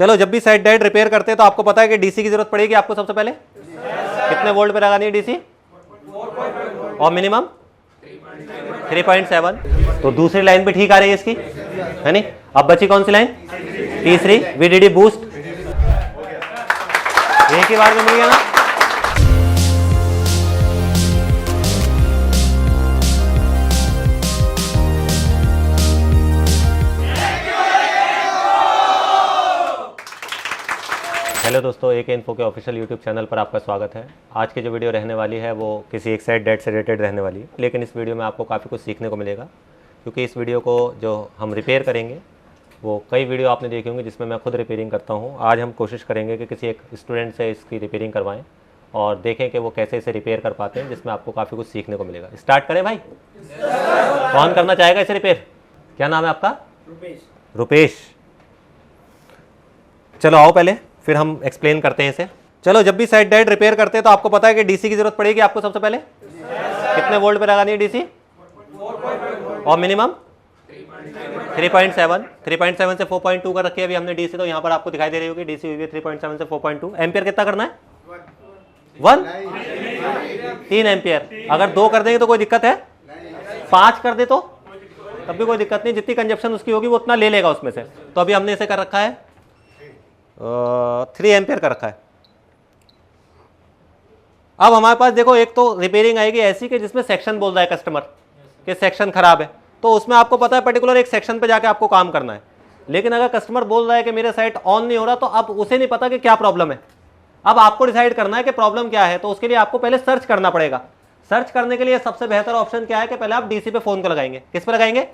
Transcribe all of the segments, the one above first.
चलो जब भी सेट डेड रिपेयर करते हैं तो आपको पता है कि डीसी की जरूरत पड़ेगी आपको सबसे पहले। कितने वोल्ट पे लगानी है डीसी? और मिनिमम 3.7। तो दूसरी लाइन भी ठीक आ रही है इसकी, है नहीं? अब बची कौन सी लाइन? तीसरी, वीडीडी बूस्ट। एक ही बार में मिल गया ना। हेलो दोस्तों, एक इन्फो के ऑफिशियल यूट्यूब चैनल पर आपका स्वागत है। आज की जो वीडियो रहने वाली है वो किसी एक सेट डेड से रिलेटेड रहने वाली है, लेकिन इस वीडियो में आपको काफ़ी कुछ सीखने को मिलेगा, क्योंकि इस वीडियो को जो हम रिपेयर करेंगे वो कई वीडियो आपने देखे होंगे जिसमें मैं खुद रिपेयरिंग करता हूँ। आज हम कोशिश करेंगे कि किसी एक स्टूडेंट से इसकी रिपेयरिंग करवाएँ और देखें कि वो कैसे इसे रिपेयर कर पाते हैं, जिसमें आपको काफ़ी कुछ सीखने को मिलेगा। स्टार्ट करें भाई? कौन करना चाहेगा इसे रिपेयर? क्या नाम है आपका? रुपेश। चलो आओ पहले, फिर हम एक्सप्लेन करते हैं इसे। चलो जब भी सेट डेड रिपेयर करते हैं तो आपको पता है कि डीसी की जरूरत पड़ेगी आपको सबसे पहले। कितने वोल्ट पे लगानी है डीसी? और मिनिमम 3.7। 3.7 से 4.2 कर रखी है अभी हमने डीसी, तो यहाँ पर आपको दिखाई दे रही होगी डीसी हुई है 3.7 से 4.2। एम्पियर कितना करना है? 1 3 एम्पियर। अगर 2 कर देंगे तो कोई दिक्कत है? 5 कर दे तो तब भी कोई दिक्कत नहीं, जितनी कंजप्शन उसकी होगी वो उतना ले लेगा उसमें से। तो अभी हमने इसे कर रखा है 3 एम्पियर का रखा है। अब हमारे पास देखो, एक तो रिपेयरिंग आएगी ऐसी कि जिसमें सेक्शन बोल रहा है कस्टमर कि सेक्शन खराब है, तो उसमें आपको पता है पर्टिकुलर एक सेक्शन पे जाके आपको काम करना है। लेकिन अगर कस्टमर बोल रहा है कि मेरे साइट ऑन नहीं हो रहा, तो अब उसे नहीं पता कि क्या प्रॉब्लम है। अब आपको डिसाइड करना है कि प्रॉब्लम क्या है, तो उसके लिए आपको पहले सर्च करना पड़ेगा। सर्च करने के लिए सबसे बेहतर ऑप्शन क्या है कि पहले आप डीसी पे फोन को लगाएंगे। किस पे लगाएंगे?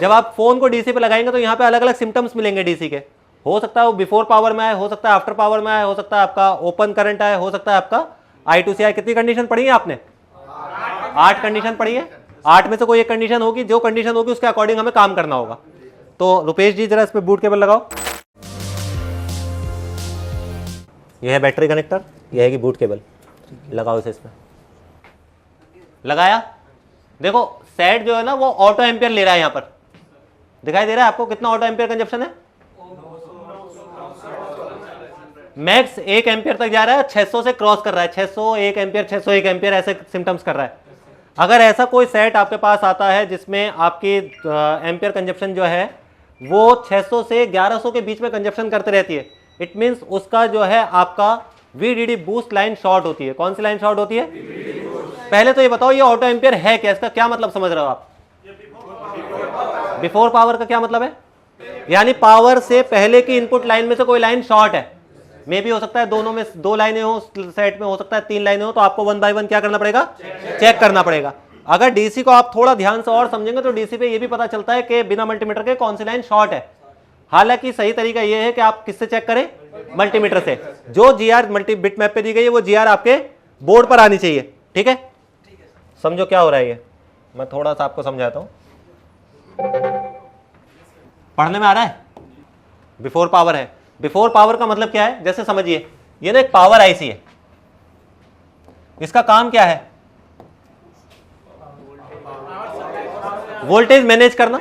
जब आप फोन को डीसी पे लगाएंगे तो यहाँ पे अलग अलग सिम्टम्स मिलेंगे डीसी के। हो सकता है वो बिफोर पावर में आए, हो सकता है आफ्टर पावर में आए, हो सकता है आपका ओपन करंट आए, हो सकता है आपका I2C आए। कितनी कंडीशन पढ़ी है आपने? 8 कंडीशन पढ़ी है। 8 में से कोई एक कंडीशन होगी, जो कंडीशन होगी उसके अकॉर्डिंग हमें काम करना होगा। तो रुपेश जी जरा इस पे बूट केबल लगाओ। यह है बैटरी कनेक्टर, यह है कि बूट केबल। लगाओ इसे इसमें। लगाया? देखो सेट जो है ना वो ऑटो एम्पियर ले रहा है। यहाँ पर दिखाई दे रहा है आपको कितना ऑटो एम्पियर कंजप्शन है? मैक्स 1 एम्पियर तक जा रहा है, 600 से क्रॉस कर रहा है। 601 एम्पियर, 601 एम्पियर ऐसे सिम्टम्स कर रहा है। अगर ऐसा कोई सेट आपके पास आता है जिसमें आपकी एम्पियर कंजप्शन जो है वो 600 से 1100 के बीच में कंजप्शन करते रहती है, इट मीन्स उसका जो है आपका वीडीडी बूस्ट लाइन शॉर्ट होती है। कौन सी लाइन शॉर्ट होती है? पहले तो ये बताओ ये ऑटो एम्पियर है क्या? इसका क्या मतलब समझ रहे हो आप? बिफोर पावर का क्या मतलब है? यानी पावर से पहले की इनपुट लाइन में से कोई लाइन शॉर्ट है। मे भी हो सकता है दोनों में 2 लाइनें हो सेट में, हो सकता है 3 लाइनें हो, तो आपको 1 बाय 1 क्या करना पड़ेगा? चेक करना पड़ेगा। अगर डीसी को आप थोड़ा ध्यान से और समझेंगे तो डीसी पे ये भी पता चलता है कि बिना मल्टीमीटर के कौन सी लाइन शॉर्ट है। हालांकि सही तरीका ये है कि आप किससे चेक करें? मल्टीमीटर से। जो जीआर मल्टी बिट मैप पे दी गई है वो जीआर आपके बोर्ड पर आनी चाहिए। ठीक है? समझो क्या हो रहा है ये, मैं थोड़ा सा आपको समझाता हूं। पढ़ने में आ रहा है? बिफोर पावर है। बिफोर पावर का मतलब क्या है? जैसे समझिए ये ना एक पावर आईसी है, इसका काम क्या है? वोल्टेज मैनेज करना,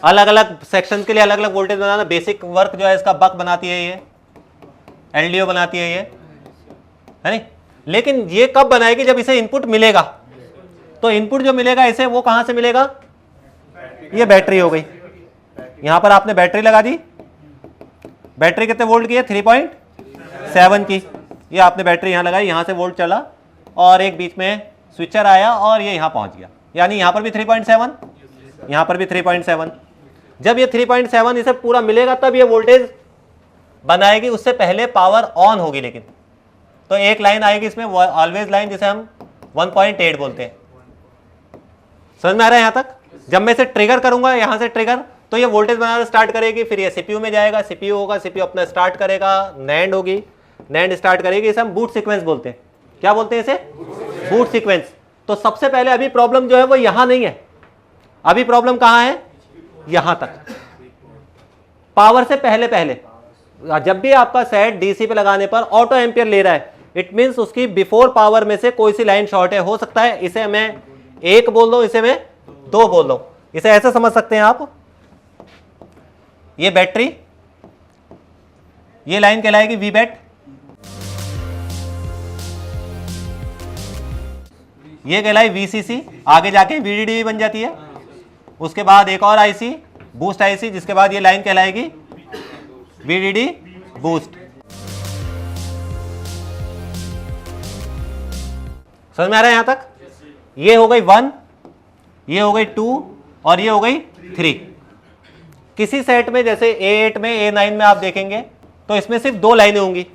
अलग अलग सेक्शन के लिए अलग अलग वोल्टेज बनाना। बेसिक वर्क जो है इसका बक बनाती है, ये एलडीओ बनाती है, ये है नहीं। लेकिन ये कब बनाएगी? जब इसे इनपुट मिलेगा। तो इनपुट जो मिलेगा इसे, वो कहां से मिलेगा? ये बैटरी हो गई। यहां पर आपने बैटरी लगा दी। बैटरी कितने वोल्ट की है? 3.7 की। ये आपने बैटरी यहां लगाई, यहां से वोल्ट चला और एक बीच में स्विचर आया और ये यहां पहुंच गया। यानी यहां पर भी 3.7, यहां पर भी 3.7। जब ये 3.7 इसे पूरा मिलेगा तब ये वोल्टेज बनाएगी, उससे पहले पावर ऑन होगी। लेकिन तो एक लाइन आएगी इसमें, ऑलवेज लाइन, जिसे हम 1.8 बोलते हैं। समझ में आ रहा है यहां तक? जब मैं इसे ट्रिगर करूंगा, यहां से ट्रिगर, तो ये वोल्टेज बनाना स्टार्ट करेगी। फिर ये सीपीयू में जाएगा, सीपीयू होगा, सीपीयू अपना स्टार्ट करेगा, नैंड होगी, नैंड स्टार्ट करेगी। इसे हम बूट सीक्वेंस बोलते हैं। क्या बोलते हैं इसे? Boot sequence. तो सबसे पहले अभी प्रॉब्लम जो है वो यहां नहीं है, अभी प्रॉब्लम कहां है? यहां तक, पावर से पहले पहले। जब भी आपका सेट डीसी पे लगाने पर ऑटो एम्पियर ले रहा है, इट मींस उसकी बिफोर पावर में से कोई सी लाइन शॉर्ट है। हो सकता है इसे मैं 1 बोल दो, इसे मैं 2 बोल दो। इसे ऐसे समझ सकते हैं आप, ये बैटरी ये लाइन कहलाएगी वी बैट, ये कहलाई वीसीसी, आगे जाके वीडीडी बन जाती है। उसके बाद एक और आईसी बूस्ट आईसी, जिसके बाद ये लाइन कहलाएगी वीडीडी बूस्ट। समझ में आ रहा है यहां तक? ये हो गई 1, ये हो गई 2 और ये हो गई 3। किसी सेट में जैसे A8 में A9 में आप देखेंगे तो इसमें सिर्फ 2 लाइनें होंगी,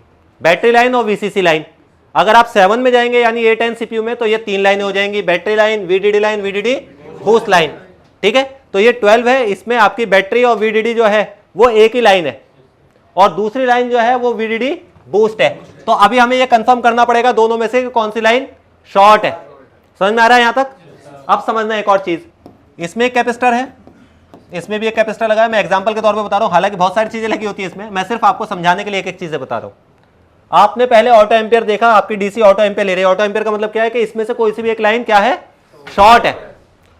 बैटरी लाइन और वीसीसी लाइन। अगर आप 7 में जाएंगे यानी A10 सीपीयू में तो ये 3 लाइनें हो जाएंगी, battery line, VDD boost line. ठीक है, तो ये 12 है, इसमें आपकी बैटरी और वीडीडी जो है वो एक ही लाइन है और दूसरी लाइन जो है वो वीडीडी बूस्ट है। तो अभी हमें ये कंफर्म करना पड़ेगा दोनों में से कि कौन सी लाइन शॉर्ट है। समझ में आ रहा है यहां तक? अब समझना एक और चीज, इसमें एक कैपेसिटर है, इसमें भी एक कैपेसिटर लगा है। मैं एग्जांपल के तौर पे बता रहा हूं, हालांकि बहुत सारी चीजें लगी होती है इसमें, मैं सिर्फ आपको समझाने के लिए एक एक चीजें बता रहा हूं। आपने पहले ऑटो एम्पियर देखा, आपकी डीसी ऑटो एम्पियर ले रही है। ऑटो एम्पियर का मतलब क्या है कि इसमें से कोई सी भी एक लाइन क्या है, शॉर्ट है।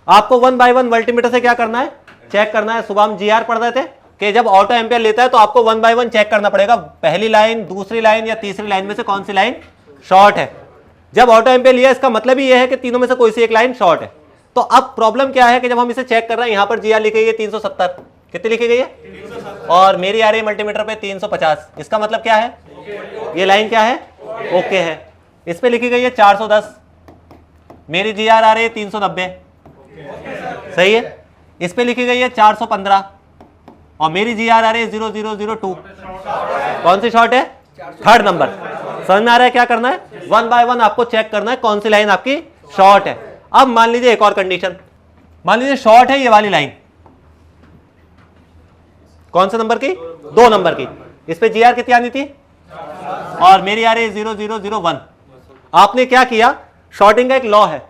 आपको 1 बाय 1 मल्टीमीटर से क्या करना है, चेक करना है। सुबह हम जीआर पढ़ रहे थे कि जब ऑटो एम्पियर लेता है तो आपको 1 बाय 1 चेक करना पड़ेगा, पहली लाइन, दूसरी लाइन या तीसरी लाइन में से कौन सी लाइन शॉर्ट है। जब ऑटो एम्पियर लिया इसका मतलब ही यह है कि तीनों में से कोई सी एक लाइन शॉर्ट है। तो अब प्रॉब्लम क्या है कि जब हम इसे चेक कर रहे हैं, यहां पर जीआर लिखी गई है 370, कितनी लिखी गई है 370, और मेरी आ रही है मल्टीमीटर पे 350। इसका मतलब क्या है, ये लाइन क्या है, ओके है। इस पे लिखी गई है 410, मेरी जीआर आ रही है 390, सही है। इस पे लिखी गई है 415 और मेरी जीआर आ रही है 0002। कौन सी शॉर्ट है, थर्ड नंबर। समझ में आ रहा है क्या करना है, 1 बाय 1 आपको चेक करना है कौन सी लाइन आपकी शॉर्ट है। अब मान लीजिए एक और कंडीशन, मान लीजिए शॉर्ट है ये वाली लाइन, कौन से नंबर की, 2 नंबर की। इस पे जीआर कितनी आनी थी और मेरी आ रही है 0001। आपने क्या किया, शॉर्टिंग का एक लॉ है,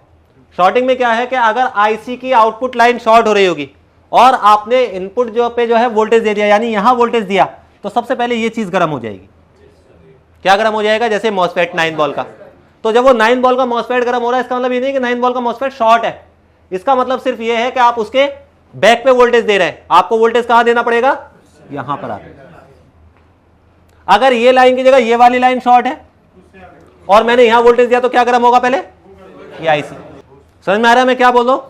शॉर्टिंग में क्या है कि अगर आईसी की आउटपुट लाइन शॉर्ट हो रही होगी और आपने इनपुट जो पे जो है वोल्टेज दे दिया, यानी यहां वोल्टेज दिया, तो सबसे पहले ये चीज गर्म हो जाएगी। क्या गर्म हो जाएगा, जैसे मॉसफेट 9 वोल्ट का। तो जब वो 9 वोल्ट का मॉसफेट गर्म हो रहा है, इसका मतलब ये नहीं कि 9 वोल्ट का मॉसफेट शॉर्ट है। इसका मतलब सिर्फ ये है कि आप उसके बैक पे वोल्टेज दे रहे हैं। आपको वोल्टेज कहां देना पड़ेगा, यहां पर आकर। अगर ये लाइन की जगह ये वाली लाइन शॉर्ट है और मैंने यहां वोल्टेज दिया तो क्या गर्म होगा, पहले ये आईसी। समझ में आ रहा है मैं क्या बोल रहा हूं?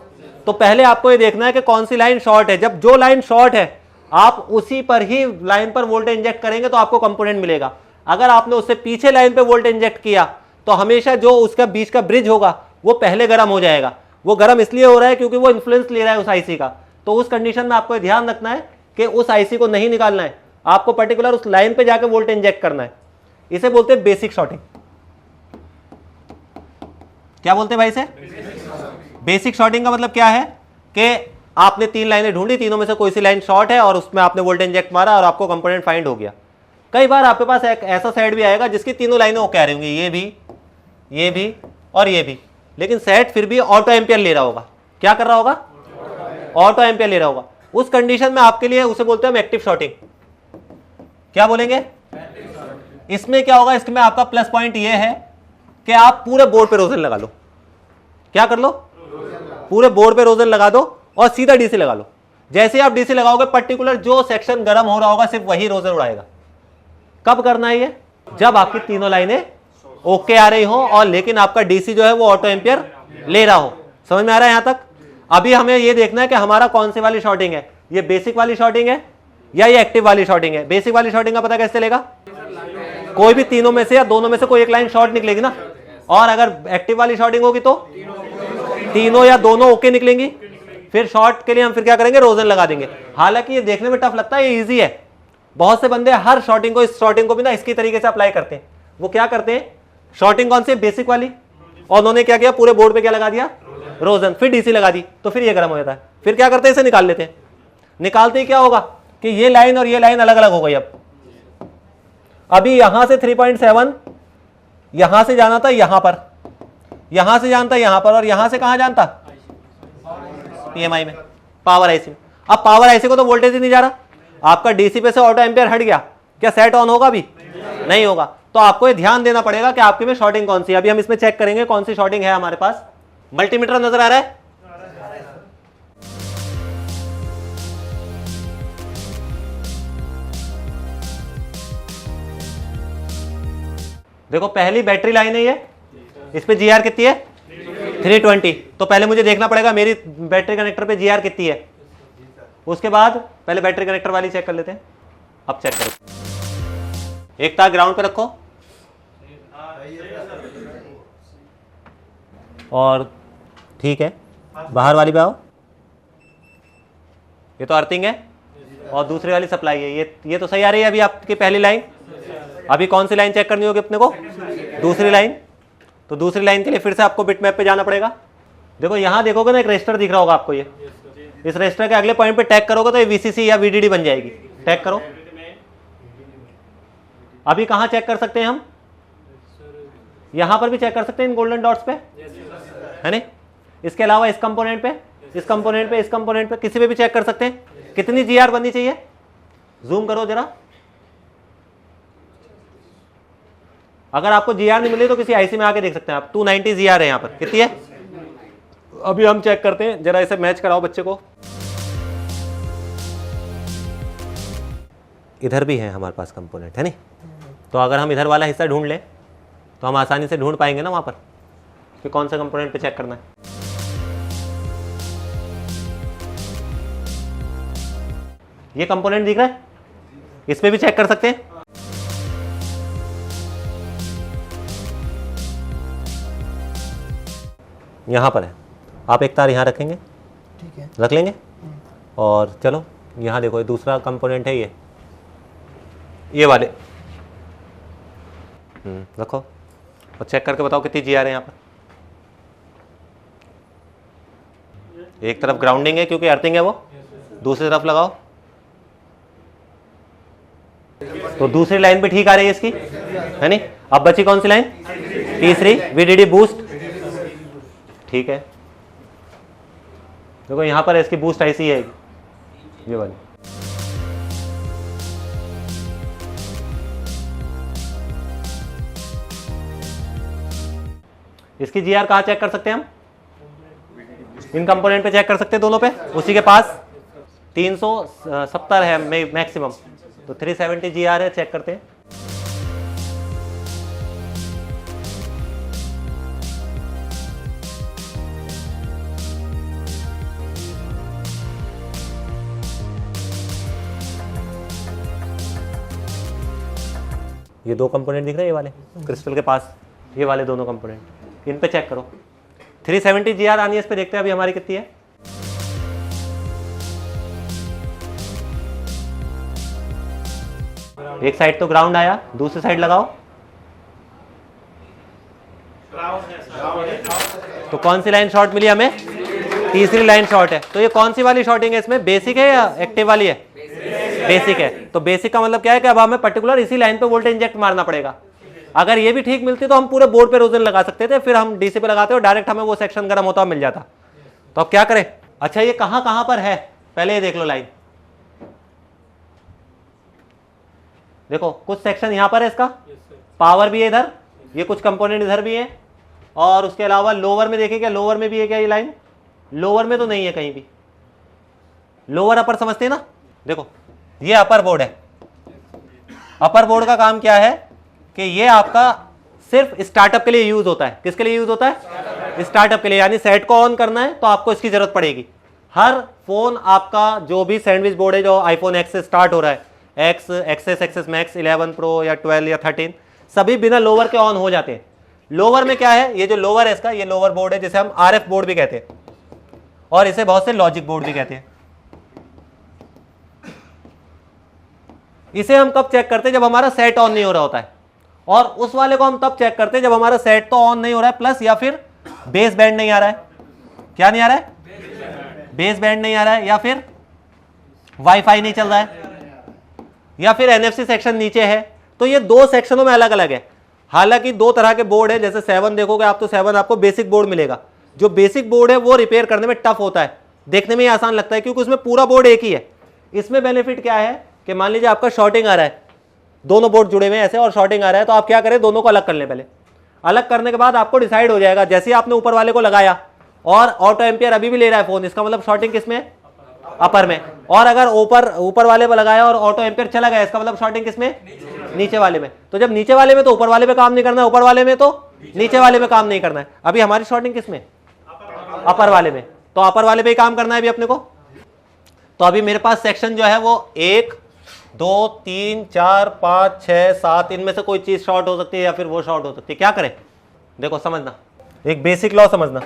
तो पहले आपको ये देखना है कि कौन सी लाइन शॉर्ट है। जब जो लाइन शॉर्ट है आप उसी पर ही लाइन पर वोल्टेज इंजेक्ट करेंगे तो आपको कंपोनेंट मिलेगा। अगर आपने उससे पीछे लाइन पे वोल्टेज इंजेक्ट किया तो हमेशा जो उसका बीच का ब्रिज होगा वो पहले गर्म हो जाएगा। वो गर्म इसलिए हो रहा है क्योंकि वो इन्फ्लुएंस ले रहा है उस आईसी का। तो उस कंडीशन में आपको ध्यान रखना है कि उस आईसी को नहीं निकालना है, आपको पर्टिकुलर उस लाइन पे जाकर वोल्टेज इंजेक्ट करना है। इसे बोलते हैं बेसिक शॉर्टिंग। क्या बोलते हैं भाई इसे, बेसिक शॉर्टिंग का मतलब क्या है कि आपने 3 लाइनें ढूंढी, तीनों में से कोई सी लाइन शॉर्ट है और उसमें आपने वोल्टेज इंजेक्ट मारा और आपको कंपोनेंट फाइंड हो गया। कई बार आपके पास एक ऐसा सेट भी आएगा जिसकी तीनों लाइनें वो कह रही होंगी, ये भी और ये भी, लेकिन सेट फिर भी ऑटो एम्पियर ले रहा होगा। क्या कर रहा होगा, ऑटो एम्पियर ले रहा होगा। उस कंडीशन में आपके लिए उसे बोलते हैं हम एक्टिव शॉर्टिंग। क्या बोलेंगे, इसमें क्या होगा, इसमें आपका प्लस पॉइंट ये है कि आप पूरे बोर्ड पे रोजन लगा लो। क्या कर लो, पूरे बोर्ड पे रोजन लगा दो और सीधा डीसी लगा लो। जैसे आप डीसी लगाओगे पर्टिकुलर जो सेक्शन गर्म हो रहा होगा सिर्फ वही रोजन उड़ाएगा। कब करना है ये, जब आपकी तीनों लाइनें ओके आ रही हो और लेकिन आपका डीसी जो है वो ऑटो एम्पियर ले रहा हो। समझ में आ रहा है यहां तक? अभी हमें ये देखना है कि हमारा कौन सी वाली शॉर्टिंग है, ये बेसिक वाली शॉर्टिंग है या ये एक्टिव वाली शॉर्टिंग है। बेसिक वाली शॉर्टिंग का पता कैसे चलेगा, कोई भी तीनों में से या दोनों में से कोई एक लाइन शॉर्ट निकलेगी ना। और अगर एक्टिव वाली शॉर्टिंग होगी तो तीनों या दोनों ओके निकलेंगी। फिर शॉर्ट के लिए हम फिर क्या करेंगे, रोजन लगा देंगे। हालांकि ये देखने में टफ लगता है, ये इजी है। बहुत से बंदे हर शॉर्टिंग को, इस शॉर्टिंग को भी ना इसकी तरीके से अप्लाई करते हैं। वो क्या करते हैं, शॉर्टिंग कौन सी, बेसिक वाली, और उन्होंने क्या किया, पूरे बोर्ड पे क्या लगा दिया, रोजन, फिर डीसी लगा दी, तो फिर ये गर्म हो जाता है। फिर क्या करते हैं, इसे निकाल लेते हैं। निकालते ही क्या होगा कि ये लाइन और ये लाइन अलग अलग हो गई। अब अभी यहां से 3.7 यहां से जाना था यहां पर, यहां से जाना था यहां पर, और यहां से कहां जाना था, पीएमआई में, पावर आईसी में। अब पावर आईसी को तो वोल्टेज ही नहीं जा रहा, आपका डीसी पे से ऑटो एम्पियर हट गया, क्या सेट ऑन होगा, भी नहीं होगा। तो आपको ये ध्यान देना पड़ेगा कि आपके में शॉर्टिंग कौन सी है। अभी हम इसमें चेक करेंगे कौन सी शॉर्टिंग है हमारे पास। मल्टीमीटर नजर आ रहा है, देखो पहली बैटरी लाइन है ये, इस पे GR कितनी है 320। तो पहले मुझे देखना पड़ेगा मेरी बैटरी कनेक्टर पे GR कितनी है, उसके बाद पहले बैटरी कनेक्टर वाली चेक कर लेते हैं। अब चेक करो, एक तार ग्राउंड पे रखो और ठीक है, बाहर वाली पे आओ, ये तो अर्थिंग है और दूसरी वाली सप्लाई है। ये तो सही आ रही है अभी आपकी पहली लाइन। अभी कौन सी लाइन चेक करनी होगी अपने को, दूसरी लाइन। तो दूसरी लाइन के लिए फिर से आपको बिटमैप पे जाना पड़ेगा। देखो यहाँ देखोगे ना एक रजिस्टर दिख रहा होगा आपको, ये इस रजिस्टर के अगले पॉइंट पे टैग करोगे तो ये VCC या VDD बन जाएगी। टैग करो। अभी कहाँ चेक कर सकते हैं हम, यहाँ पर भी चेक कर सकते हैं इन गोल्डन डॉट्स पे, है नहीं। इसके अलावा इस कंपोनेंट पे, इस कंपोनेंट पे, इस कंपोनेंट पे, किसी पे भी चेक कर सकते हैं। कितनी GR बननी चाहिए, जूम करो जरा। अगर आपको GR नहीं मिली तो किसी IC में आके देख सकते हैं आप। 290 GR है यहाँ पर, कितनी है अभी हम चेक करते हैं। जरा इसे मैच कराओ बच्चे को। इधर भी है हमारे पास कंपोनेंट, है नहीं। तो अगर हम इधर वाला हिस्सा ढूंढ लें तो हम आसानी से ढूंढ पाएंगे ना वहाँ पर कि कौन सा कंपोनेंट पे चेक करना है। ये कंपोनेंट दिख रहा है, इस पे भी चेक कर सकते हैं। यहाँ पर है, आप एक तार यहाँ रखेंगे, ठीक है, रख लेंगे। और चलो यहाँ देखो, ये दूसरा कंपोनेंट है, ये वाले रखो और चेक करके बताओ कितनी GR है यहाँ पर। एक तरफ ग्राउंडिंग है क्योंकि अर्थिंग है वो, दूसरी तरफ लगाओ तो दूसरी लाइन भी ठीक आ रही है इसकी, है नहीं। अब बची कौन सी लाइन, तीसरी VDD बूस्ट, ठीक है। देखो यहाँ पर इसकी बूस्ट ऐसी है, ये वाली। इसकी GR कहाँ चेक कर सकते हैं हम, इन कंपोनेंट पे चेक कर सकते हैं, दोनों पे। उसी के पास 370 है मैक्सिमम, तो 370 GR है, चेक करते हैं। ये दो कंपोनेंट दिख रहे हैं, ये वाले क्रिस्टल के पास, ये वाले दोनों कंपोनेंट, इन पे चेक करो। 370 GR आनी है इस पे, देखते हैं अभी हमारी कितनी है। एक साइड तो ग्राउंड आया, दूसरी साइड लगाओ। तो कौन सी लाइन शॉर्ट मिली हमें, तीसरी लाइन शॉर्ट है। तो ये कौन सी वाली शॉर्टिंग है इसमें, बेसिक है या एक्टिव वाली है, बेसिक है। तो बेसिक का मतलब क्या है कि अब हमें पर्टिकुलर इसी लाइन पे वोल्टेज इंजेक्ट मारना पड़ेगा। अगर ये भी ठीक मिलती तो हम पूरे बोर्ड पे रोजन लगा सकते थे, फिर हम DC पे लगाते और डायरेक्ट हमें वो सेक्शन गर्म होता मिल जाता। तो अब क्या करें, अच्छा ये कहां कहां पर है, पहले ये देख लो लाइन। देखो कुछ सेक्शन यहां पर है इसका, पावर भी है इधर, ये कुछ कंपोनेंट इधर भी है, और उसके अलावा लोअर में देखिए, क्या लोअर में भी है क्या ये लाइन, लोअर में तो नहीं है कहीं भी। लोअर अपर समझते हैं ना। देखो ये अपर बोर्ड है, अपर बोर्ड का काम क्या है कि ये आपका सिर्फ स्टार्टअप के लिए यूज होता है। किसके लिए यूज होता है, स्टार्टअप के लिए। यानी सेट को ऑन करना है तो आपको इसकी जरूरत पड़ेगी। हर फोन आपका जो भी सैंडविच बोर्ड है, जो iPhone X से स्टार्ट हो रहा है, X, XS, XS Max, 11 Pro या 12 या 13, सभी बिना लोअर के ऑन हो जाते हैं। लोअर में क्या है, ये जो लोअर है इसका, ये लोअर बोर्ड है जिसे हम RF बोर्ड भी कहते हैं, और इसे बहुत से लॉजिक बोर्ड भी कहते हैं। इसे हम कब चेक करते हैं, जब हमारा सेट ऑन नहीं हो रहा होता है, और उस वाले को हम तब चेक करते हैं जब हमारा सेट तो ऑन नहीं हो रहा है, प्लस या फिर बेस बैंड नहीं आ रहा है। क्या नहीं आ रहा है, बेस बैंड नहीं आ रहा है, या फिर वाईफाई नहीं चल रहा है, या फिर NFC सेक्शन नीचे है। तो ये दो सेक्शनों में अलग अलग है। हालांकि दो तरह के बोर्ड है, जैसे 7 देखोगे आप तो 7 आपको बेसिक बोर्ड मिलेगा। जो बेसिक बोर्ड है वो रिपेयर करने में टफ होता है, देखने में ही आसान लगता है क्योंकि उसमें पूरा बोर्ड एक ही है। इसमें बेनिफिट क्या है कि मान लीजिए आपका शॉर्टिंग आ रहा है, दोनों बोर्ड जुड़े हुए हैं ऐसे, और शॉर्टिंग आ रहा है, तो आप क्या करें, दोनों को अलग कर लें। पहले अलग करने के बाद आपको डिसाइड हो जाएगा, जैसे ही आपने ऊपर वाले को लगाया और ऑटो एम्पियर अभी भी ले रहा है फोन, इसका मतलब शॉर्टिंग किसमें है, अपर में, और अगर ऊपर वाले पे लगाया और ऑटो एम्पियर चला गया, इसका मतलब शॉर्टिंग किसमें, नीचे वाले में। तो जब नीचे वाले में तो ऊपर वाले पे काम नहीं करना है, ऊपर वाले में तो नीचे वाले पे काम नहीं करना है। अभी हमारी शॉर्टिंग किसमें, अपर वाले में, तो अपर वाले पे ही काम करना है अभी अपने को। तो अभी मेरे पास सेक्शन जो है वो 1 2 3 4 5 6 7, इनमें से कोई चीज शॉर्ट हो सकती है या फिर वो शॉर्ट हो सकती है। क्या करें, देखो समझना, एक बेसिक लॉ समझना।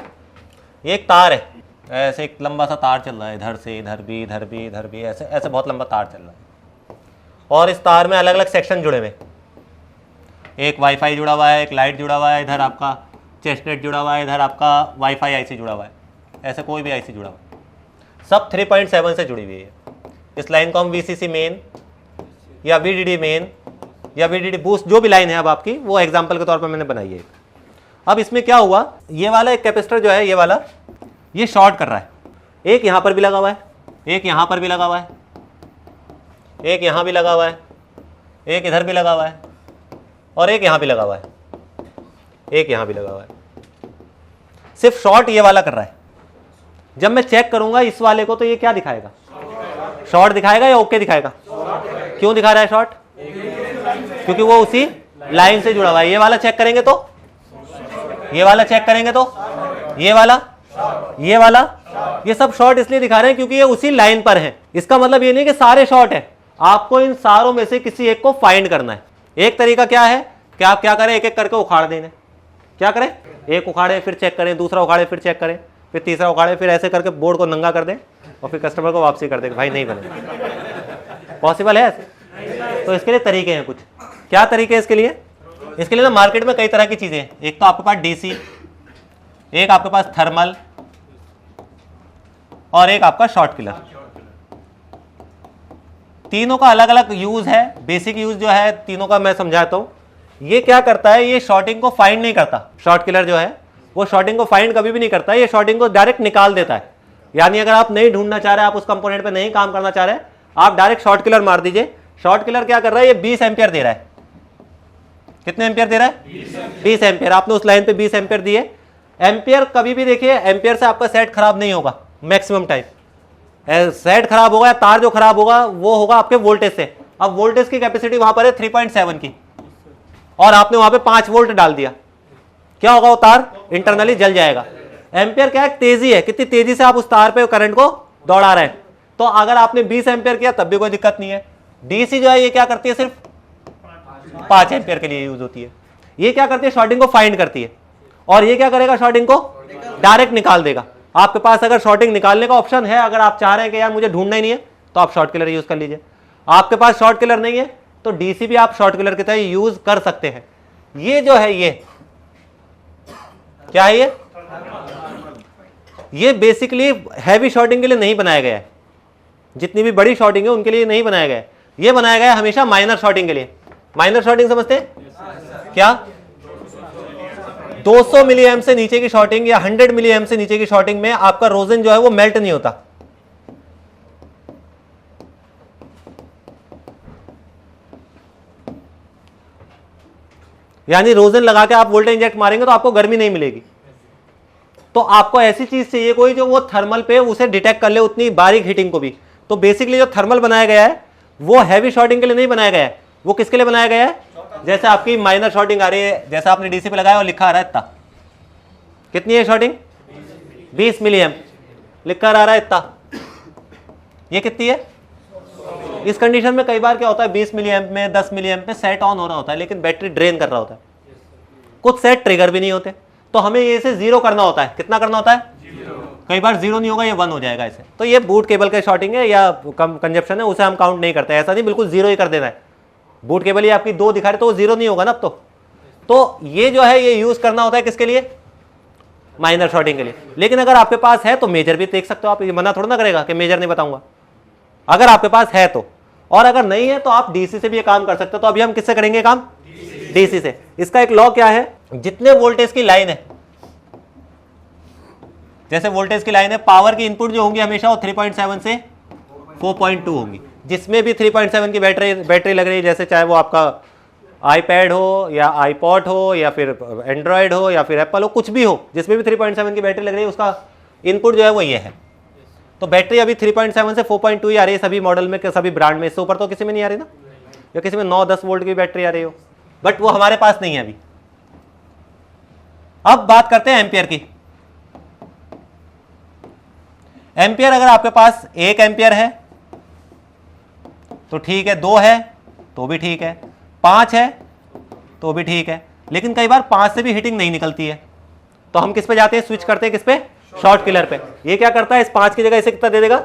ये एक तार है, ऐसे एक लंबा सा तार चल रहा है, इधर से इधर भी, इधर भी, इधर भी, ऐसे ऐसे बहुत लंबा तार चल रहा है, और इस तार में अलग अलग सेक्शन जुड़े हुए, एक वाईफाई जुड़ा हुआ है, एक लाइट जुड़ा हुआ है, इधर आपका चेस्टनेट जुड़ा हुआ है, इधर आपका वाईफाई आईसी जुड़ा हुआ है, ऐसे कोई भी आईसी जुड़ा हुआ है, सब 3.7 से जुड़ी हुई है। इस लाइन को हम वीसीसी मेन या वीडीडी मेन या वीडीडी बूस्ट, जो भी लाइन है अब आपकी, वो एग्जांपल के तौर पर मैंने बनाई है। अब इसमें क्या हुआ, ये वाला एक कैपेसिटर जो है, ये वाला, ये शॉर्ट कर रहा है, एक यहाँ पर भी लगा हुआ है, एक यहाँ पर भी लगा हुआ है, एक यहाँ भी लगा हुआ है, एक इधर भी लगा हुआ है, और एक यहाँ भी लगा हुआ है, एक यहाँ भी लगा हुआ है। सिर्फ शॉर्ट ये वाला कर रहा है। जब मैं चेक करूंगा इस वाले को, तो ये क्या दिखाएगा, शॉर्ट दिखाएगा या ओके दिखाएगा। क्यों दिखा रहा है शॉर्ट, क्योंकि वो उसी लाइन से जुड़ा हुआ है। ये वाला चेक करेंगे तो, ये वाला चेक करेंगे तो, ये वाला, ये वाला, ये सब शॉर्ट इसलिए दिखा रहे हैं क्योंकि ये उसी लाइन पर है। इसका मतलब ये नहीं कि सारे शॉर्ट है, आपको इन सारों में से किसी एक को फाइंड करना है। एक तरीका क्या है कि आप क्या करें, एक एक करके उखाड़ देना। क्या करें, एक उखाड़े फिर चेक करें, दूसरा उखाड़े फिर चेक करें, फिर तीसरा उखाड़े, फिर ऐसे करके बोर्ड को नंगा कर दें और फिर कस्टमर को वापसी कर दें, भाई नहीं बने। पॉसिबल है ऐसे? तो इसके लिए तरीके हैं कुछ। क्या तरीके हैं इसके लिए? इसके लिए ना मार्केट में कई तरह की चीजें हैं। एक तो आपके पास डीसी, एक आपके पास थर्मल, और एक आपका शॉर्ट किलर। तीनों का अलग अलग यूज है। बेसिक यूज जो है तीनों का मैं समझाता हूं। ये क्या करता है, ये शॉर्टिंग को फाइंड नहीं करता। शॉर्ट किलर जो है वो शॉर्टिंग को फाइंड कभी भी नहीं करता, ये शॉर्टिंग को डायरेक्ट निकाल देता है। यानी अगर आप नहीं ढूंढना चाह रहे, आप उस कंपोनेंट पे नहीं काम करना चाह रहे, आप डायरेक्ट शॉर्ट किलर मार दीजिए। शॉर्ट किलर क्या कर रहा है, ये 20 एम्पियर दे रहा है। कितने एम्पियर दे रहा है? 20 एम्पियर। आपने उस लाइन पे 20 एम्पियर दिए। एम्पियर कभी भी देखिए, एम्पियर से आपका सेट खराब नहीं होगा मैक्सिमम टाइम। सेट खराब होगा या तार जो खराब होगा वो होगा आपके वोल्टेज से। अब वोल्टेज की कैपेसिटी वहां पर है 3.7 की, और आपने वहां पे 5 वोल्ट डाल दिया, क्या होगा, वो तार इंटरनली जल जाएगा। एम्पियर क्या है, तेजी है, कितनी तेजी से आप उस तार पे करंट को दौड़ा रहे हैं। तो अगर आपने 20 एम्पियर किया तब भी कोई दिक्कत नहीं है। डीसी जो है ये क्या करती है, सिर्फ 5 एम्पियर के लिए यूज होती है। ये क्या करती है, शॉर्टिंग को फाइंड करती है। और ये क्या करेगा, शॉर्टिंग को डायरेक्ट निकाल देगा। आपके पास अगर शॉर्टिंग निकालने का ऑप्शन है, अगर आप चाह रहे हैं कि यार मुझे ढूंढना ही नहीं है, तो आप शॉर्ट किलर यूज कर लीजिए। आपके पास शॉर्ट किलर नहीं है तो डीसी भी आप शॉर्ट किलर की तरह यूज कर सकते हैं। ये जो है, ये क्या है, ये बेसिकली हैवी शॉर्टिंग के लिए नहीं बनाया गया है। जितनी भी बड़ी शॉर्टिंग है उनके लिए नहीं बनाया गया है। ये बनाया गया है हमेशा माइनर शॉर्टिंग के लिए। माइनर शॉर्टिंग समझते हैं क्या? 200 मिली एम्प से नीचे की शॉर्टिंग या 100 मिली एम्प से नीचे की शॉर्टिंग में आपका रोजन जो है वो मेल्ट नहीं होता। यानी रोजन लगा के आप वोल्टेज इंजेक्ट मारेंगे तो आपको गर्मी नहीं मिलेगी। तो आपको ऐसी चीज चाहिए कोई जो वो थर्मल पे उसे डिटेक्ट कर ले, उतनी बारीक हीटिंग को भी। तो बेसिकली जो थर्मल बनाया गया है वो हैवी शॉर्टिंग के लिए नहीं बनाया गया है। वो किसके लिए बनाया गया है? जैसे आपकी माइनर शॉर्टिंग आ रही है, जैसे आपने डीसी पे लगाया और लिखा आ रहा है इतना, कितनी है शॉर्टिंग? 20 मिली एम्प लिखकर आ रहा है इतना। ये कितनी है? इस कंडीशन में कई बार क्या होता है, 20 मिली एम्प में, 10 मिली एम्प में सेट ऑन हो रहा होता है, लेकिन बैटरी ड्रेन कर रहा होता है। कुछ सेट ट्रिगर भी नहीं होते, तो हमें ये इसे 0 करना होता है। कितना करना होता है? 0। कई बार 0 नहीं होगा, ये 1 हो जाएगा ऐसे। तो ये बूट केबल का शॉर्टिंग है या कम कंजप्शन है, उसे हम काउंट नहीं करते। ऐसा नहीं बिल्कुल 0 ही कर देना है। बूट केबल ही आपकी 2 दिखा रहे तो वो 0 नहीं होगा ना अब तो ये जो है ये यूज करना होता है किसके लिए? माइनर शॉर्टिंग के लिए। लेकिन अगर आपके पास है तो मेजर भी देख सकते हो आप। ये मना थोड़ा ना करेगा कि मेजर नहीं बताऊंगा, अगर आपके पास है तो। और अगर नहीं है तो आप डीसी से भी ये काम कर सकते हो। तो अभी हम किससे करेंगे काम? डीसी से। इसका एक लॉ क्या है, जितने वोल्टेज की लाइन है, जैसे वोल्टेज की लाइन है, पावर की इनपुट जो होंगी हमेशा वो 3.7 से 4.2 होंगी। जिसमें भी 3.7 की बैटरी लग रही है, जैसे चाहे वो आपका आईपैड हो या आईपॉड हो या फिर एंड्रॉयड हो या फिर एप्पल हो, कुछ भी हो, जिसमें भी 3.7 की बैटरी लग रही है, उसका इनपुट जो है वो ये है। तो बैटरी अभी 3.7 से 4.2 ही आ रही है सभी मॉडल में, सभी ब्रांड में, इससे ऊपर तो किसी में नहीं आ रही ना, या किसी में 9-10 वोल्ट की बैटरी आ रही हो, बट वो हमारे पास नहीं है अभी। अब बात करते हैं एम्पियर की। एम्पियर अगर आपके पास 1 एम्पियर है तो ठीक है, 2 है तो भी ठीक है, 5 है तो भी ठीक है, लेकिन कई बार 5 से भी हीटिंग नहीं निकलती है, तो हम किस पे जाते हैं, स्विच करते हैं किस पे, शॉर्ट किलर पे। ये क्या करता है, इस 5 की जगह इसे कितना दे देगा,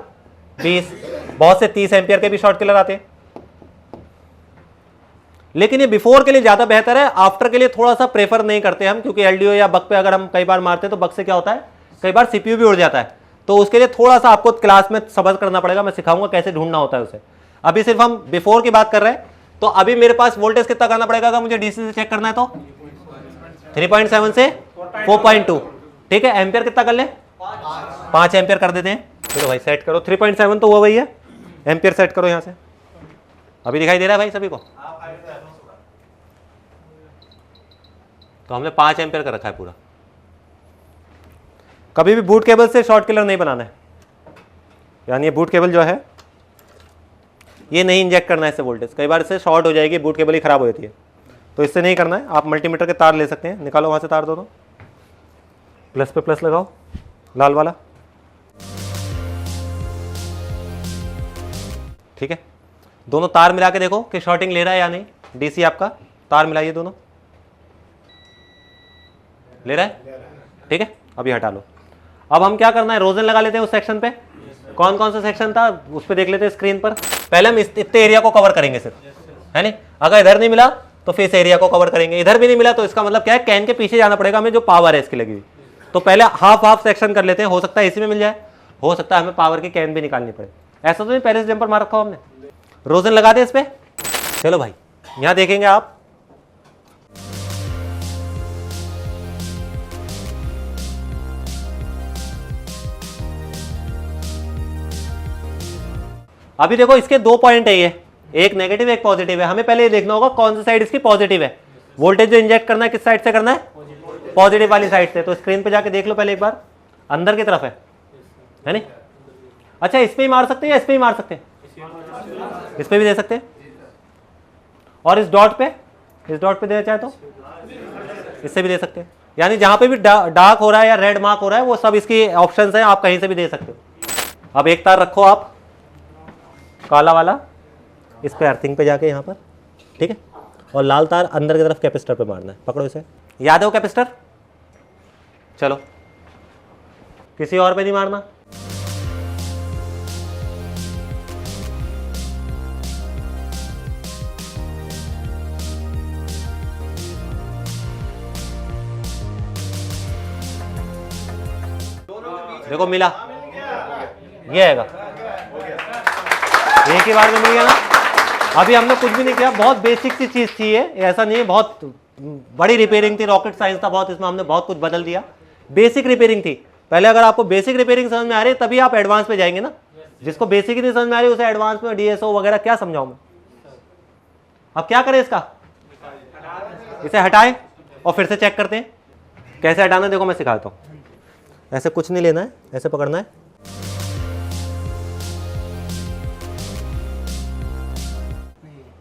20। बहुत से 30 एम्पियर के भी शॉर्ट किलर आते हैं, लेकिन ये बिफोर के लिए ज्यादा बेहतर है, आफ्टर के लिए थोड़ा सा प्रेफर नहीं करते हम, क्योंकि एलडीओ या बग पे अगर हम कई बार मारते हैं तो बग से क्या होता है, कई बार सीपीयू भी उड़ जाता है, तो उसके लिए थोड़ा सा आपको क्लास में सबक करना पड़ेगा, मैं सिखाऊंगा कैसे ढूंढना होता है उसे। अभी सिर्फ हम बिफोर की बात कर रहे हैं, तो अभी मेरे पास वोल्टेज कितना करना पड़ेगा अगर मुझे डीसी से चेक करना है, तो 3.7 से 4.2, ठीक है। एम्पियर कितना कर ले, 5 एम्पियर कर देते हैं। चलो भाई सेट करो, 3.7 तो हुआ वही है, एम्पियर सेट करो यहां से। अभी दिखाई दे रहा है भाई सभी को, तो हमने 5 एम्पियर कर रखा है पूरा। कभी भी बूट केबल से शॉर्ट किलर नहीं बनाना है, यानी ये बूट केबल जो है ये नहीं इंजेक्ट करना है इससे वोल्टेज, कई बार इससे शॉर्ट हो जाएगी, बूट केबल ही खराब हो जाती है, तो इससे नहीं करना है। आप मल्टीमीटर के तार ले सकते हैं, निकालो वहां से तार दोनों, प्लस पे प्लस लगाओ लाल वाला, ठीक है। दोनों तार मिला के देखो कि शॉर्टिंग ले रहा है या नहीं, डीसी आपका, तार मिलाइए दोनों, ले रहा है, ठीक है। अभी हटा लो। अब हम क्या करना है, रोजन लगा लेते हैं उस सेक्शन पे। कौन कौन सा सेक्शन था उस पे देख लेते हैं स्क्रीन पर। पहले हम इतने एरिया को कवर करेंगे सिर्फ, है नहीं। अगर इधर नहीं मिला तो फिर इस एरिया को कवर करेंगे, इधर भी नहीं मिला तो इसका मतलब क्या है, कैन के पीछे जाना पड़ेगा हमें जो पावर है इसकी लगी हुई। तो पहले हाफ हाफ सेक्शन कर लेते हैं, हो सकता है इसी में मिल जाए, हो सकता है हमें पावर की कैन भी निकालनी पड़े। ऐसा तो नहीं पहले से जंपर मार रखा हो हमने। रोजन लगा दे इस पे। चलो भाई यहां देखेंगे आप, अभी देखो इसके 2 पॉइंट है, ये एक नेगेटिव एक पॉजिटिव है। हमें पहले ये देखना होगा कौन सी साइड इसकी पॉजिटिव है, वोल्टेज जो इंजेक्ट करना है किस साइड से करना है, पॉजिटिव वाली साइड से। तो स्क्रीन पे जाके देख लो पहले एक बार, अंदर की तरफ है नहीं। अच्छा इस पे ही मार सकते हैं या इस पे ही मार सकते हैं, इस पे भी दे सकते हैं, और इस डॉट पे देना चाहे तो इससे भी दे सकते हैं। यानी जहां पे भी डार्क हो रहा है या रेड मार्क हो रहा है वो सब इसकी ऑप्शंस हैं, आप कहीं से भी दे सकते हो। अब एक तार रखो आप काला वाला इस पे अर्थिंग पे जाके यहाँ पर, ठीक है, और लाल तार अंदर की तरफ कैपेसिटर पे मारना है। पकड़ो इसे, याद है वो कैपेसिटर। चलो किसी और पे नहीं मारना। देखो मिला, ये आएगा, एक ही बार में मिल गया ना। अभी हमने कुछ भी नहीं किया, बहुत बेसिक सी चीज थी ये, ऐसा नहीं है बहुत बड़ी रिपेयरिंग थी, रॉकेट साइंस था बहुत, इसमें हमने बहुत कुछ बदल दिया। बेसिक रिपेयरिंग थी। पहले अगर आपको बेसिक रिपेयरिंग समझ में आ रही है तभी आप एडवांस पे जाएंगे ना, जिसको बेसिक ही नहीं समझ में आ रही उसे एडवांस में डीएसओ वगैरह क्या समझाऊं मैं। अब क्या करें इसका, इसे हटाएं और फिर से चेक करते हैं कैसे हटाना। देखो मैं सिखाता हूँ, ऐसे कुछ नहीं लेना है, ऐसे पकड़ना है,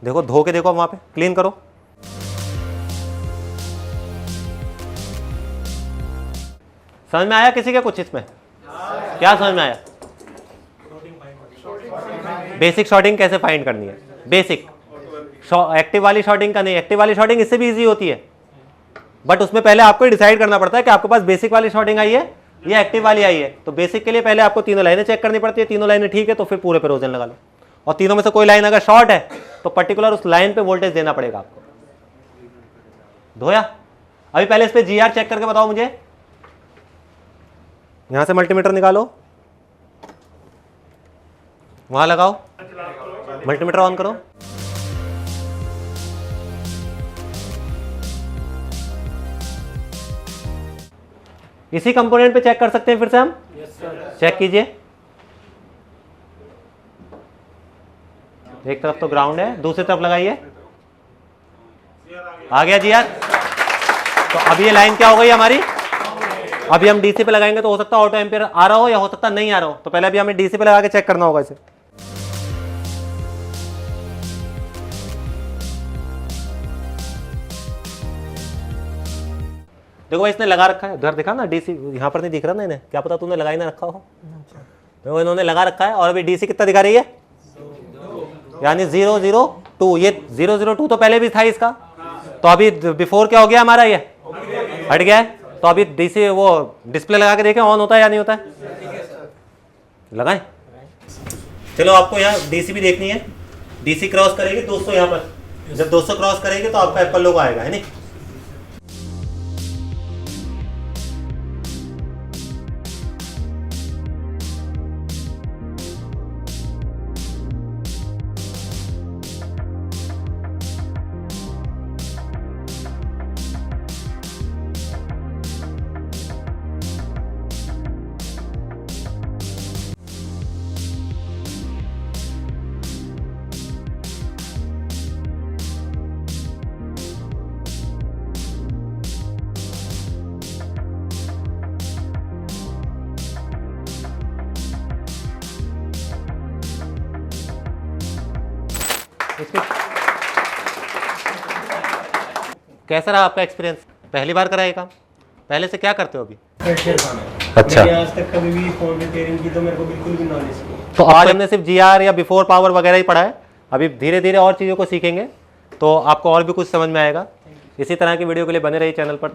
देखो धो के देखो वहां पे, क्लीन करो। समझ में आया किसी के कुछ इसमें, क्या समझ में आया? बेसिक शॉर्टिंग कैसे फाइंड करनी है, बेसिक। एक्टिव वाली शॉर्टिंग का नहीं, एक्टिव वाली शॉर्टिंग इससे भी इजी होती है, बट उसमें पहले आपको डिसाइड करना पड़ता है कि आपके पास बेसिक वाली शॉर्टिंग आई है या एक्टिव वाली आई है। तो बेसिक के लिए पहले आपको तीनों लाइनें चेक करनी पड़ती है, तीनों लाइनें ठीक है तो फिर पूरे पे रोजन लगा लो, और तीनों में से कोई लाइन अगर शॉर्ट है तो पर्टिकुलर उस लाइन पे वोल्टेज देना पड़ेगा आपको। धोया? अभी पहले इस पे जीआर चेक करके बताओ मुझे। यहां से मल्टीमीटर निकालो, वहां लगाओ, मल्टीमीटर ऑन करो। इसी कंपोनेंट पे चेक कर सकते हैं फिर से हम, चेक कीजिए। एक तरफ तो ग्राउंड है, दूसरी तरफ लगाइए, आ गया जी यार। तो अब ये लाइन क्या हो गई हमारी, अभी हम डीसी पे लगाएंगे तो हो सकता है ऑटो एम्पियर आ रहा हो या हो सकता नहीं आ रहा हो, तो पहले अभी हमें डीसी पे लगा के चेक करना होगा इसे। देखो भाई इसने लगा रखा है, उधर दिखा ना डीसी, यहाँ पर नहीं दिख रहा ना इन्हें, क्या पता तूने लगाई ना रखा हो। तो इन्होंने लगा रखा है और अभी डीसी कितना दिखा रही है, यानी 002। ये 002 तो पहले भी था इसका, तो अभी बिफोर क्या हो गया हमारा, ये हट गया है। तो अभी डीसी वो डिस्प्ले लगा के देखें ऑन होता है या नहीं होता है, लगाएं। चलो आपको यहाँ डीसी भी देखनी है, डीसी क्रॉस करेगी 200 यहाँ पर, जब 200 क्रॉस करेगी तो आपका एप्पल लोगो आएगा, है नहीं। कैसा रहा आपका एक्सपीरियंस, पहली बार करा ये काम, पहले से क्या करते हो अभी? अच्छा, आज तक कभी भी फोन रिपेयरिंग की तो मेरे को बिल्कुल भी नॉलेज नहीं है। तो आज हमने सिर्फ जीआर या बिफोर पावर वगैरह ही पढ़ा है, अभी धीरे धीरे और चीज़ों को सीखेंगे तो आपको और भी कुछ समझ में आएगा। इसी तरह की वीडियो के लिए बने रहिए चैनल पर।